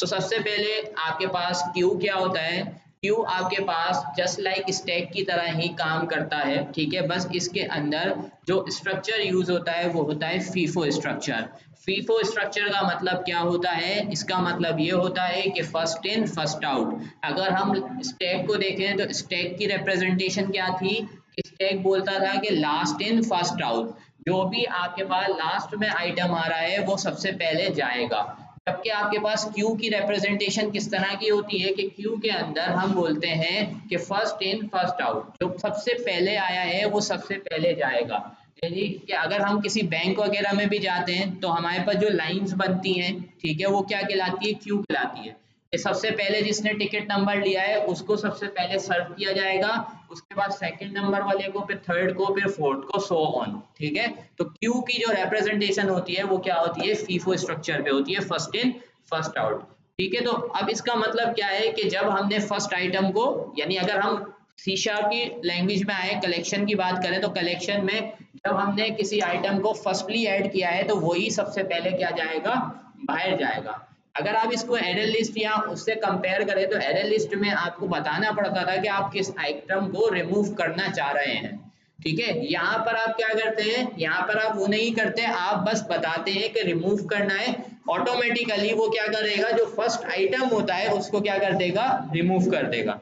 सबसे पहले आपके पास क्यू क्या होता है, क्यू आपके पास जस्ट लाइक स्टैक की तरह ही काम करता है, ठीक है। बस इसके अंदर जो स्ट्रक्चर यूज होता है वो होता है फीफो स्ट्रक्चर। फीफो स्ट्रक्चर का मतलब क्या होता है, इसका मतलब ये होता है कि फर्स्ट इन फर्स्ट आउट। अगर हम स्टैक को देखें तो स्टैक की रिप्रेजेंटेशन क्या थी, स्टैक बोलता था कि लास्ट इन फर्स्ट आउट, जो भी आपके पास लास्ट में आइटम आ रहा है वो सबसे पहले जाएगा। जबकि आपके पास क्यू की रिप्रेजेंटेशन किस तरह की होती है कि क्यू के अंदर हम बोलते हैं कि फर्स्ट इन फर्स्ट आउट, जो सबसे पहले आया है वो सबसे पहले जाएगा। यानी कि अगर हम किसी बैंक वगैरह में भी जाते हैं तो हमारे पास जो लाइंस बनती हैं, ठीक है, वो क्या कहलाती है, क्यू कहलाती है। कि सबसे पहले जिसने टिकट नंबर लिया है उसको सबसे पहले सर्व किया जाएगा, उसके बाद सेकंड नंबर वाले को, फिर थर्ड को, फिर फोर्थ को, सो ऑन, ठीक है। तो क्यू की जो रिप्रेजेंटेशन होती है वो क्या होती है, फीफो स्ट्रक्चर पे होती है, फर्स्ट इन फर्स्ट आउट, ठीक है। तो अब इसका मतलब क्या है कि जब हमने फर्स्ट आइटम को, यानी अगर हम सी शार्प की लैंग्वेज में आए, कलेक्शन की बात करें तो कलेक्शन में जब हमने किसी आइटम को फर्स्टली ऐड किया है तो वही सबसे पहले क्या जाएगा, बाहर जाएगा। अगर आप इसको एरर लिस्ट या उससे कंपेयर करें तो एरर लिस्ट में आपको बताना पड़ता था कि आप किस आइटम को रिमूव करना चाह रहे हैं, ठीक है। यहाँ पर आप क्या करते हैं, यहाँ पर आप वो नहीं करते, आप बस बताते हैं कि रिमूव करना है, ऑटोमेटिकली वो क्या करेगा, जो फर्स्ट आइटम होता है उसको क्या कर देगा, रिमूव कर देगा।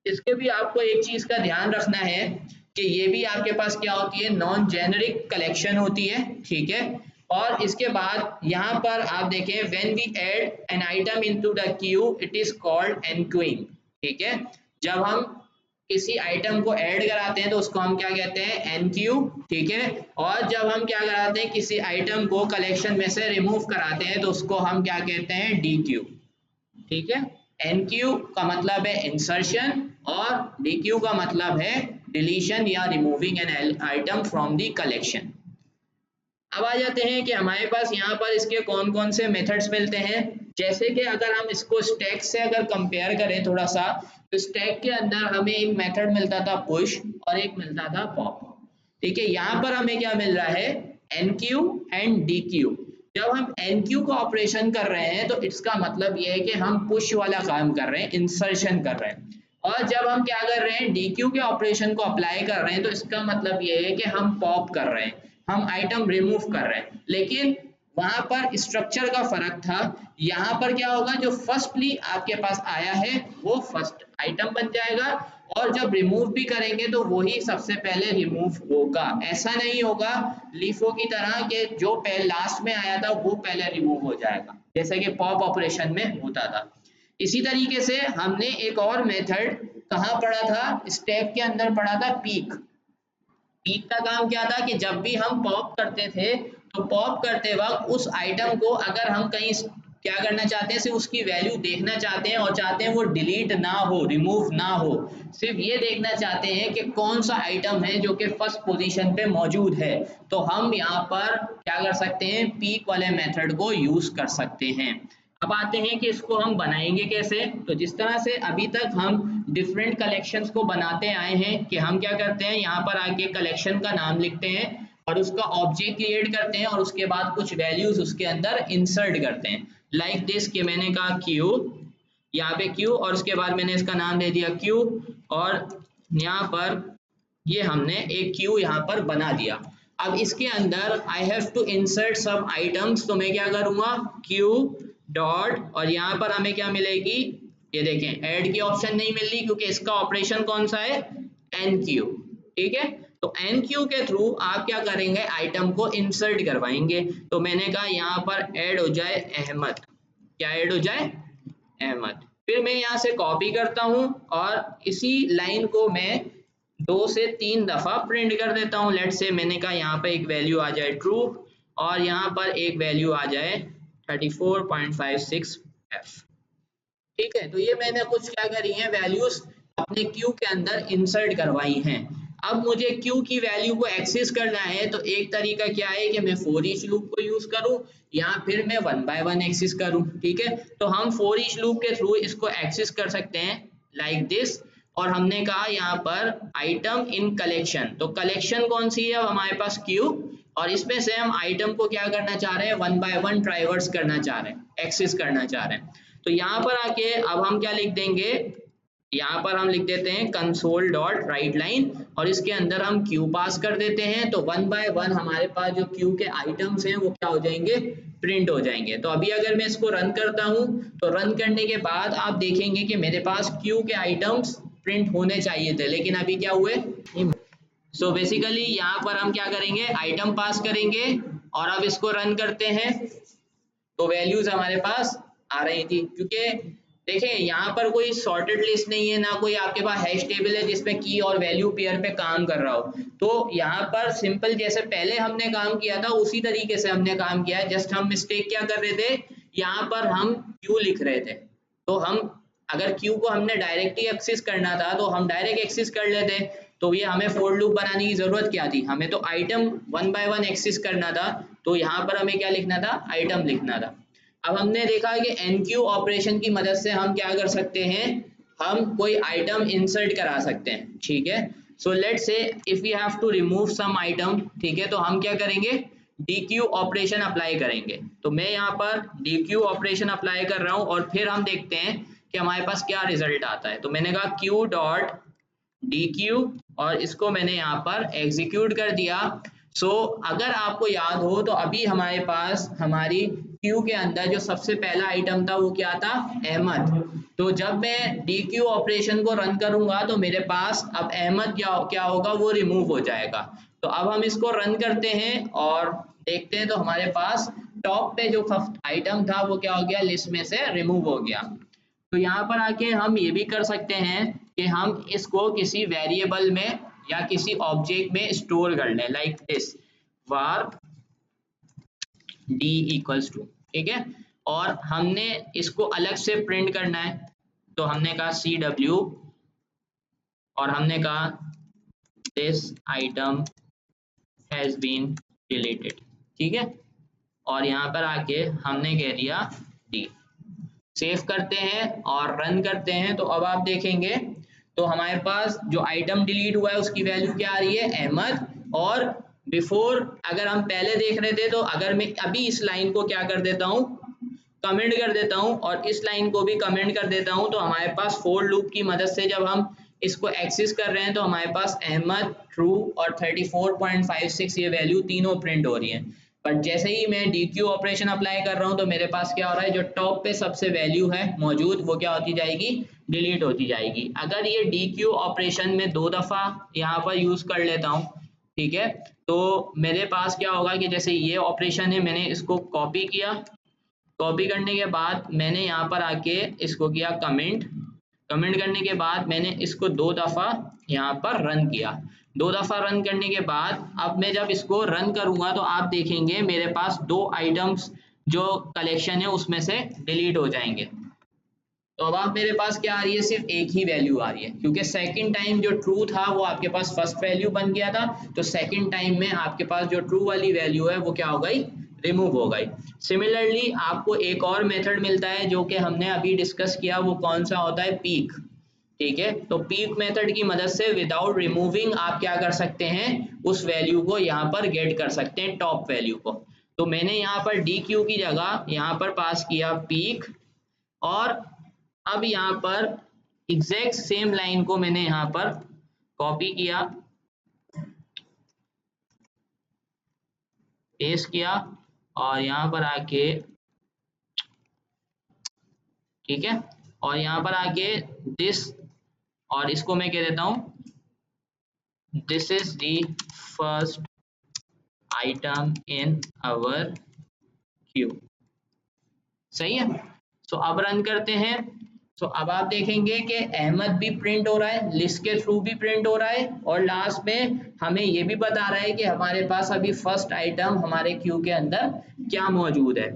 इसके भी आपको एक चीज का ध्यान रखना है कि ये भी आपके पास क्या होती है, नॉन जेनरिक कलेक्शन होती है, ठीक है। और इसके बाद यहाँ पर आप देखें, when we add an item into the queue it is called enqueuing, ठीक है। जब हम किसी आइटम को ऐड कराते हैं तो उसको हम क्या कहते हैं, एनक्यू, ठीक है। और जब हम क्या कराते हैं, किसी आइटम को कलेक्शन में से रिमूव कराते हैं तो उसको हम क्या कहते हैं, डीक्यू, ठीक है। एनक्यू का मतलब है इंसर्शन और डीक्यू का मतलब है डिलीशन या removing an item from the collection. अब आ जाते हैं कि हमारे पास यहाँ पर इसके कौन कौन से मेथड्स मिलते हैं। जैसे कि अगर हम इसको स्टैक से अगर कंपेयर करें थोड़ा सा, तो स्टैक के अंदर हमें एक मेथड मिलता था पुश और एक मिलता था पॉप, ठीक है। यहाँ पर हमें क्या मिल रहा है, एनक्यू एंड डीक्यू। जब हम एनक्यू का ऑपरेशन कर रहे हैं तो इसका मतलब ये है कि हम पुश वाला काम कर रहे हैं, इंसर्शन कर रहे हैं। और जब हम क्या कर रहे हैं, डीक्यू के ऑपरेशन को अप्लाई कर रहे हैं तो इसका मतलब ये है कि हम पॉप कर रहे हैं, हम आइटम रिमूव कर रहे हैं। लेकिन वहां पर स्ट्रक्चर का फर्क था, यहाँ पर क्या होगा, जो फर्स्टली आपके पास आया है वो फर्स्ट आइटम बन जाएगा, और जब रिमूव भी करेंगे तो वही सबसे पहले रिमूव होगा। ऐसा नहीं होगा लीफो की तरह कि जो पहले लास्ट में आया था वो पहले रिमूव हो जाएगा, जैसे कि पॉप ऑपरेशन में होता था। इसी तरीके से हमने एक और मेथड कहाँ पढ़ा था, स्टैक के अंदर पढ़ा था, पीक। पीक का काम क्या था कि जब भी हम पॉप करते थे तो पॉप करते वक्त उस आइटम को अगर हम कहीं क्या करना चाहते हैं, सिर्फ उसकी वैल्यू देखना चाहते हैं और चाहते हैं वो डिलीट ना हो, रिमूव ना हो, सिर्फ ये देखना चाहते हैं कि कौन सा आइटम है जो कि फर्स्ट पोजीशन पे मौजूद है, तो हम यहाँ पर क्या कर सकते हैं, पीक वाले मेथड को यूज कर सकते हैं। अब आते हैं कि इसको हम बनाएंगे कैसे। तो जिस तरह से अभी तक हम डिफरेंट कलेक्शंस को बनाते आए हैं कि हम क्या करते हैं, यहाँ पर आके कलेक्शन का नाम लिखते हैं और उसका ऑब्जेक्ट क्रिएट करते हैं और उसके बाद कुछ वैल्यूज उसके अंदर इंसर्ट करते हैं, लाइक दिस कि मैंने कहा क्यू, यहाँ पे क्यू और उसके बाद मैंने इसका नाम दे दिया क्यू, और यहाँ पर ये हमने एक क्यू यहाँ पर बना दिया। अब इसके अंदर I have to insert some items, तो मैं क्या करूँगा, क्यू डॉट, और यहाँ पर हमें क्या मिलेगी, ये देखें ऐड की ऑप्शन नहीं मिल रही क्योंकि इसका ऑपरेशन कौन सा है, एन क्यू, ठीक है। तो एन क्यू के थ्रू आप क्या करेंगे, आइटम को इंसर्ट करवाएंगे। तो मैंने कहा यहाँ पर ऐड हो जाए अहमद, क्या ऐड हो जाए, अहमद। फिर मैं यहाँ से कॉपी करता हूँ और इसी लाइन को मैं 2 से 3 दफा प्रिंट कर देता हूँ। लेट से मैंने कहा यहाँ पर एक वैल्यू आ जाए ट्रू और यहाँ पर एक वैल्यू आ जाए 34.56 f, ठीक है। तो ये मैंने कुछ क्या करी है, वैल्यूज अपने क्यू के अंदर इंसर्ट करवाई हैं। अब मुझे क्यू की वैल्यू को एक्सेस करना है तो एक तरीका क्या है कि मैं फॉर ईच लूप को यूज करूं या फिर मैं 1 बाय 1 एक्सेस करूं, ठीक है। तो हम फॉर ईच लूप के थ्रू इसको एक्सेस कर सकते हैं लाइक दिस, और हमने कहा यहाँ पर आइटम इन कलेक्शन, तो कलेक्शन कौन सी है, हमारे पास क्यू, और इसमें से हम आइटम को क्या करना चाह रहे हैं, 1 बाय 1 ट्राइवर्स करना चाह रहे हैं, एक्सेस करना चाह रहे हैं। तो यहाँ पर आके अब हम क्या लिख देंगे, यहाँ पर हम लिख देते हैं कंसोल डॉट राइट लाइन और इसके अंदर हम क्यू पास कर देते हैं। तो 1 बाय 1 हमारे पास जो क्यू के आइटम्स हैं वो क्या हो जाएंगे, प्रिंट हो जाएंगे। तो अभी अगर मैं इसको रन करता हूँ तो रन करने के बाद आप देखेंगे कि मेरे पास क्यू के आइटम्स प्रिंट होने चाहिए थे, लेकिन अभी क्या हुए। सो बेसिकली यहाँ पर हम क्या करेंगे, आइटम पास करेंगे और अब इसको रन करते हैं तो वैल्यूज हमारे पास आ रही थी। क्योंकि देखिए यहाँ पर कोई सॉर्टेड लिस्ट नहीं है, ना कोई आपके पास हैश टेबल है जिसमें की और वैल्यू पेयर पे काम कर रहा हो। तो यहाँ पर सिंपल जैसे पहले हमने काम किया था उसी तरीके से हमने काम किया है। जस्ट हम मिस्टेक क्या कर रहे थे, यहाँ पर हम क्यू लिख रहे थे। तो हम अगर क्यू को हमने डायरेक्टली एक्सेस करना था तो हम डायरेक्ट एक्सेस कर लेते, तो ये हमें फॉर लूप बनाने की जरूरत क्या थी, हमें तो आइटम 1 बाय 1 एक्सेस करना था। तो यहाँ पर हमें क्या लिखना था, आइटम लिखना था। अब हमने देखा कि एनक्यू ऑपरेशन की मदद से हम क्या कर सकते हैं, हम कोई आइटम इंसर्ट करा सकते हैं, ठीक है। So let's say if we have to remove some item, ठीक है, तो हम क्या करेंगे, डीक्यू ऑपरेशन अप्लाई करेंगे। तो मैं यहाँ पर डीक्यू ऑपरेशन अप्लाई कर रहा हूँ और फिर हम देखते हैं कि हमारे पास क्या रिजल्ट आता है। तो मैंने कहा क्यू डॉट डीक्यू और इसको मैंने यहाँ पर एग्जीक्यूट कर दिया। सो अगर आपको याद हो तो अभी हमारे पास हमारी क्यू के अंदर जो सबसे पहला आइटम था वो क्या था, अहमद। तो जब मैं डी क्यू ऑपरेशन को रन करूंगा तो मेरे पास अब अहमद क्या होगा, वो रिमूव हो जाएगा। तो अब हम इसको रन करते हैं और देखते हैं तो हमारे पास टॉप पे जो फर्स्ट आइटम था वो क्या हो गया, लिस्ट में से रिमूव हो गया। तो यहाँ पर आके हम ये भी कर सकते हैं कि हम इसको किसी वेरिएबल में या किसी ऑब्जेक्ट में स्टोर कर लें, like this var d equals to, ठीक है। और हमने इसको अलग से प्रिंट करना है, तो हमने कहा cw और हमने कहा this item has been deleted, ठीक है। और यहाँ पर आके हमने कह दिया d। सेव करते हैं और रन करते हैं तो अब आप देखेंगे तो हमारे पास जो आइटम डिलीट हुआ है उसकी वैल्यू क्या आ रही है, अहमद। और बिफोर अगर हम पहले देख रहे थे तो अगर मैं अभी इस लाइन को क्या कर देता हूँ, कमेंट कर देता हूँ और इस लाइन को भी कमेंट कर देता हूँ, तो हमारे पास फॉर लूप की मदद से जब हम इसको एक्सेस कर रहे हैं तो हमारे पास अहमद, ट्रू और 34.56 ये वैल्यू तीनों प्रिंट हो रही है। बट जैसे ही मैं DQ ऑपरेशन अप्लाई कर रहा हूँ तो मेरे पास क्या हो रहा है, जो टॉप पे सबसे वैल्यू है मौजूद वो क्या होती जाएगी, डिलीट होती जाएगी। अगर ये DQ ऑपरेशन में 2 दफा यहाँ पर यूज कर लेता हूँ, ठीक है, तो मेरे पास क्या होगा कि जैसे ये ऑपरेशन है, मैंने इसको कॉपी किया, कॉपी करने के बाद मैंने यहाँ पर आके इसको किया कमेंट, कमेंट करने के बाद मैंने इसको 2 दफा यहाँ पर रन किया। 2 दफा रन करने के बाद अब मैं जब इसको रन करूंगा तो आप देखेंगे मेरे पास 2 आइटम्स जो कलेक्शन है उसमें से डिलीट हो जाएंगे। तो अब आप मेरे पास क्या आ रही है, सिर्फ एक ही वैल्यू आ रही है, क्योंकि सेकंड टाइम जो ट्रू था वो आपके पास फर्स्ट वैल्यू बन गया था। तो सेकंड टाइम में आपके पास जो ट्रू वाली वैल्यू है वो क्या हो गई, रिमूव हो गई। सिमिलरली आपको एक और मेथड मिलता है जो कि हमने अभी डिस्कस किया, वो कौन सा होता है, पीक, ठीक है। तो पीक मेथड की मदद से विदाउट रिमूविंग आप क्या कर सकते हैं, उस वैल्यू को यहाँ पर गेट कर सकते हैं, टॉप वैल्यू को। तो मैंने यहाँ पर DQ की जगह यहाँ पर पास किया पीक और अब यहाँ पर एग्जैक्ट सेम लाइन को मैंने यहाँ पर कॉपी किया, पेस्ट किया और यहाँ पर आके, ठीक है, और यहाँ पर आके दिस, और इसको मैं कह देता हूं this is the first item in our queue, सही है। सो अब रन करते हैं। सो अब आप देखेंगे कि अहमद भी प्रिंट हो रहा है, लिस्ट के थ्रू भी प्रिंट हो रहा है और लास्ट में हमें ये भी बता रहा है कि हमारे पास अभी फर्स्ट आइटम हमारे क्यू के अंदर क्या मौजूद है।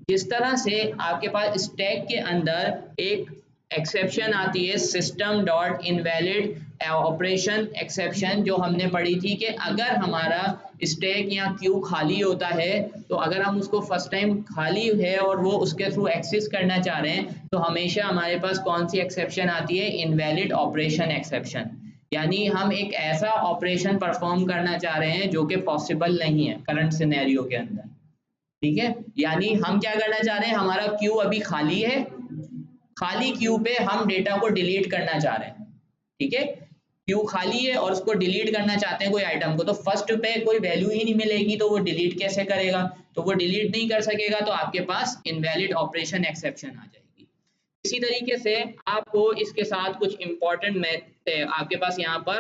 जिस तरह से आपके पास स्टैक के अंदर एक एक्सेप्शन आती है, system dot invalid operation exception, जो हमने पढ़ी थी कि अगर हमारा स्टैक या क्यू खाली होता है तो अगर हम उसको फर्स्ट टाइम खाली है और वो उसके थ्रू एक्सेस करना चाह रहे हैं तो हमेशा हमारे पास कौन सी एक्सेप्शन आती है, इनवैलिड ऑपरेशन एक्सेप्शन। यानी हम एक ऐसा ऑपरेशन परफॉर्म करना चाह रहे हैं जो कि पॉसिबल नहीं है करंट सिनेरियो के अंदर, ठीक है। यानी हम क्या करना चाह रहे हैं, हमारा क्यू अभी खाली है, खाली क्यू पे हम डेटा को डिलीट करना चाह रहे हैं, ठीक है। क्यू खाली है और उसको डिलीट करना चाहते हैं कोई आइटम को, तो फर्स्ट पे कोई वैल्यू ही नहीं मिलेगी तो वो डिलीट कैसे करेगा, तो वो डिलीट नहीं कर सकेगा, तो आपके पास इनवैलिड ऑपरेशन एक्सेप्शन आ जाएगी। इसी तरीके से आपको इसके साथ कुछ इंपॉर्टेंट आपके पास यहाँ पर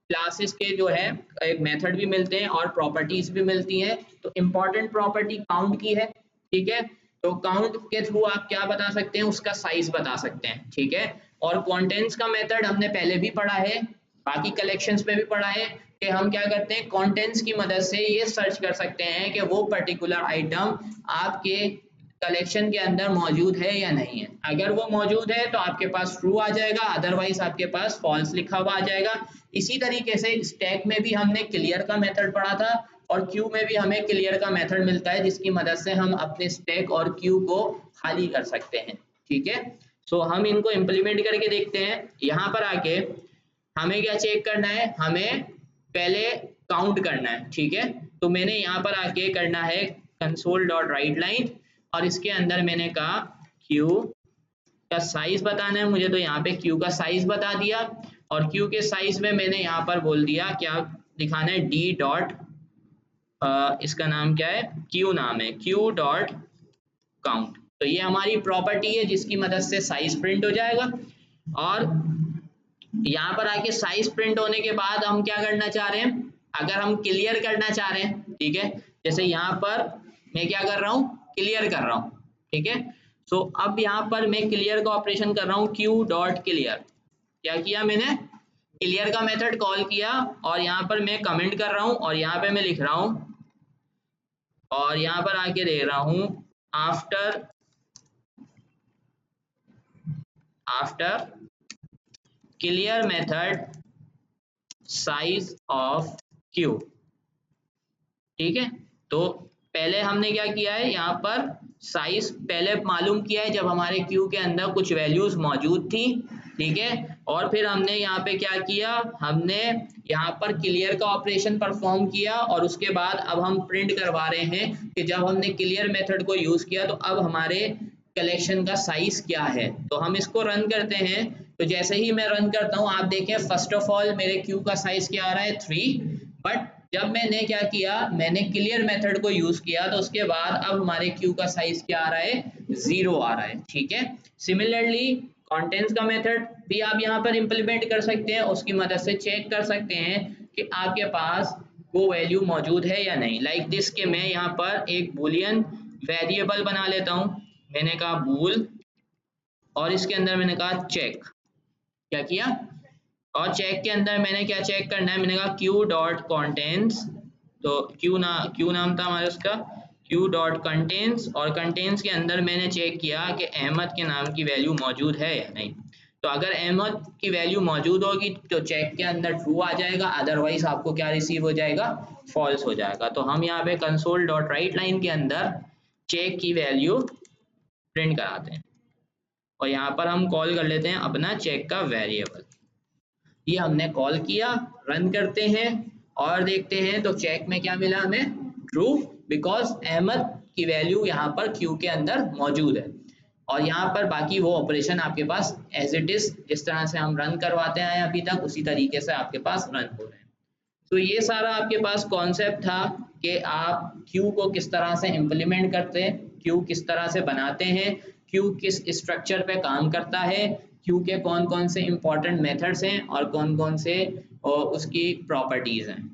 क्लासेस के जो है एक मेथड भी मिलते हैं और प्रॉपर्टीज भी मिलती हैं। तो इंपॉर्टेंट प्रॉपर्टी काउंट की है, ठीक है। तो काउंट के थ्रू आप क्या बता सकते हैं, उसका साइज बता सकते हैं, ठीक है। और कंटेंट्स का मेथड हमने पहले भी पढ़ा है, बाकी कलेक्शंस में भी पढ़ा है कि हम क्या करते हैं, कंटेंट्स की मदद से ये सर्च कर सकते हैं कि वो पर्टिकुलर आइटम आपके कलेक्शन के अंदर मौजूद है या नहीं है। अगर वो मौजूद है तो आपके पास ट्रू आ जाएगा, अदरवाइज आपके पास फॉल्स लिखा हुआ आ जाएगा। इसी तरीके से स्टैक में भी हमने क्लियर का मेथड पढ़ा था और क्यू में भी हमें क्लियर का मेथड मिलता है जिसकी मदद से हम अपने स्टैक और क्यू को खाली कर सकते हैं, ठीक है। सो हम इनको इम्प्लीमेंट करके देखते हैं। यहाँ पर आके हमें क्या चेक करना है, हमें पहले काउंट करना है, ठीक है। तो मैंने यहाँ पर आके करना है console.writeLine और इसके अंदर मैंने कहा क्यू का साइज बताना है मुझे, तो यहाँ पे क्यू का साइज बता दिया और क्यू के साइज में मैंने यहाँ पर बोल दिया क्या दिखाना है, डी डॉट इसका नाम क्या है, क्यू नाम है, क्यू डॉट काउंट। तो ये हमारी प्रॉपर्टी है जिसकी मदद से साइज प्रिंट हो जाएगा। और यहाँ पर आके साइज प्रिंट होने के बाद हम क्या करना चाह रहे हैं, अगर हम क्लियर करना चाह रहे हैं, ठीक है, जैसे यहाँ पर मैं क्या कर रहा हूँ, क्लियर कर रहा हूँ, ठीक है। सो अब यहाँ पर मैं क्लियर का ऑपरेशन कर रहा हूँ, क्यू डॉट क्लियर। क्या किया मैंने, क्लियर का मेथड कॉल किया और यहाँ पर मैं कमेंट कर रहा हूँ और यहाँ पे मैं लिख रहा हूँ और यहाँ पर आके दे रहा हूँ after clear method size of Q, ठीक है। तो पहले हमने क्या किया है, यहाँ पर साइज पहले मालूम किया है जब हमारे क्यू के अंदर कुछ वैल्यूज मौजूद थी, ठीक है। और फिर हमने यहाँ पे क्या किया, हमने यहाँ पर क्लियर का ऑपरेशन परफॉर्म किया और उसके बाद अब हम प्रिंट करवा रहे हैं कि जब हमने क्लियर मेथड को यूज किया तो अब हमारे कलेक्शन का साइज क्या है। तो हम इसको रन करते हैं। तो जैसे ही मैं रन करता हूँ आप देखें, फर्स्ट ऑफ ऑल मेरे क्यू का साइज क्या आ रहा है, 3, बट जब मैंने क्या किया, मैंने क्लियर मेथड को यूज किया तो उसके बाद अब हमारे क्यू का साइज क्या आ रहा है, 0 आ रहा है, ठीक है। सिमिलरली कंटेंट्स का मेथड भी आप यहाँ पर इंप्लीमेंट कर सकते हैं, उसकी मदद से चेक कर सकते हैं कि आपके पास वो वैल्यू मौजूद है या नहीं। लाइक दिस के मैं यहाँ पर एक बूलियन वेरिएबल बना लेता हूँ, मैंने कहा बूल और इसके अंदर मैंने कहा चेक। क्या किया, और चेक के अंदर मैंने क्या चेक करना है, मैंने कहा क्यू डॉट कॉन्टेंट्स, तो क्यू नाम था हमारा उसका, क्यू डॉट कंटेंट्स और कंटेंट्स के अंदर मैंने चेक किया कि अहमद के नाम की वैल्यू मौजूद है या नहीं। तो अगर अहमद की वैल्यू मौजूद होगी तो चेक के अंदर ट्रू आ जाएगा, अदरवाइज आपको क्या रिसीव हो जाएगा, फॉल्स हो जाएगा। तो हम यहाँ पे console.writeLine के अंदर चेक की वैल्यू प्रिंट कराते हैं और यहाँ पर हम कॉल कर लेते हैं अपना चेक का वेरिएबल। ये हमने कॉल किया, रन करते हैं और देखते हैं तो चेक में क्या मिला हमें, ट्रू, बिकॉज अहमद की वैल्यू यहाँ पर क्यू के अंदर मौजूद है। और यहाँ पर बाकी वो ऑपरेशन आपके पास एज इट इज जिस तरह से हम रन करवाते हैं अभी तक उसी तरीके से आपके पास रन हो रहे हैं। तो ये सारा आपके पास कॉन्सेप्ट था कि आप क्यू को किस तरह से इम्प्लीमेंट करते हैं, क्यू किस तरह से बनाते हैं, क्यू किस स्ट्रक्चर पे काम करता है, क्यू के कौन कौन से इंपॉर्टेंट मेथड्स हैं और कौन कौन से उसकी प्रॉपर्टीज हैं।